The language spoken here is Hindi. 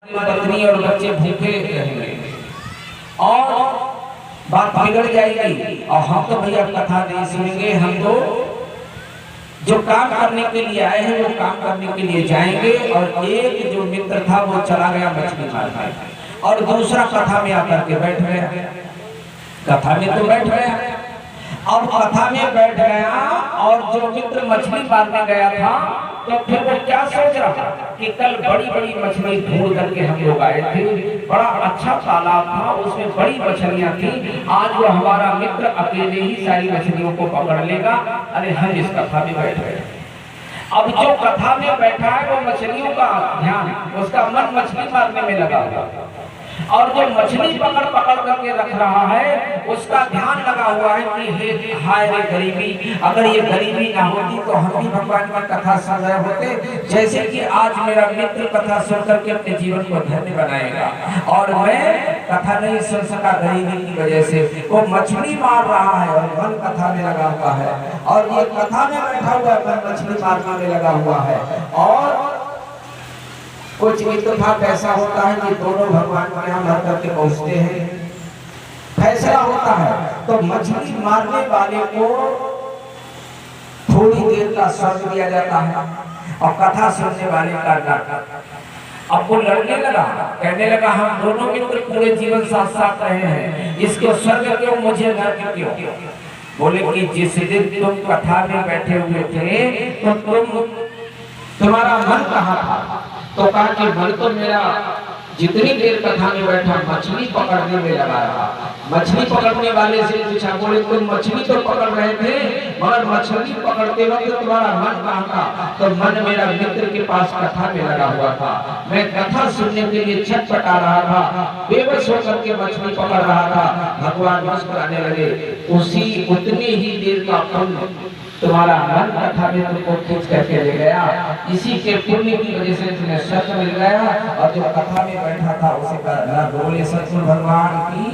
पत्नी और बच्चे भूखे रहेंगे और बात बिगड़ जाएगी। और हम तो भैया कथा नहीं सुनेंगे, हम तो जो काम करने के लिए आए हैं वो काम करने के लिए जाएंगे। और एक जो मित्र था वो चला गया मछली मारने और दूसरा कथा में आकर के बैठ गया। कथा में तो बैठ गया और कथा में बैठ गया और जो मित्र मछली मारने गया था तो फिर वो क्या सोच रहा कि कल बड़ी बड़ी मछली ढूंढ करके हम लोग आए थे, बड़ा अच्छा तालाब था, उसमें बड़ी मछलियां थी, आज वो हमारा मित्र अकेले ही सारी मछलियों को पकड़ लेगा। अरे हम इस कथा में बैठ गए। अब जो कथा में बैठा है वो मछलियों का ध्यान, उसका मन मछली मारने में लगा हुआ, और जो मछली पकड़ करके रख रहा है उसका ध्यान लगा हुआ है कि हे हाय रे गरीबी, अगर ये गरीबी ना होती तो हम भी भगवान की कथा सुन रहे होते। जैसे कि आज मेरा मित्र कथा सुन करके अपने जीवन को धन्य बनाएगा और मैं कथा नहीं सुन सका गरीबी की वजह से, वो मछली मार रहा है और मन कथा में लगा हुआ है, और ये कथा में बैठा हुआ है मन मछली मारने में लगा हुआ है। और कुछ इत्तेफाक ऐसा होता है कि दोनों भगवान के यहाँ मर करके पहुँचते हैं, फैसला होता है तो मछली मारने वाले को थोड़ी देर का स्वर्ग दिया जाता है और कथा सुनने वाले का नरक। अब वो लड़ने लगा, कहने लगा हम दोनों मित्र पूरे जीवन साथ साथ रहे हैं, इसको स्वर्ग क्यों मुझे नरक क्यों? बोले कि जिस दिन तुम कथा में बैठे हुए थे तो तुम्हारा मन कहाँ था? तो कहा कि मन तो मेरा जितनी देर कथा में बैठा मछली पकड़ने में लगा रहा। मछली पकड़ने वाले से पूछा, बोले तुम मछली तो पकड़ रहे थे मगर मछली पकड़ते वक्त तुम्हारा मन कहाँ था? तो मन मेरा मित्र के पास कथा में लगा हुआ था, मैं कथा सुनने के लिए छटपटा रहा था, बेबस होकर के मछली पकड़ रहा था। भगवान मुस्कुराने लगे, उसी उतनी ही देर का पुण्य तुम्हारा मन कथा में तुमको खींच करके ले गया, इसी के पुण्य की वजह से तुम्हें स्वर्ग मिल गया। और जो कथा में बैठा था उसे बोले सतगुरु भगवान की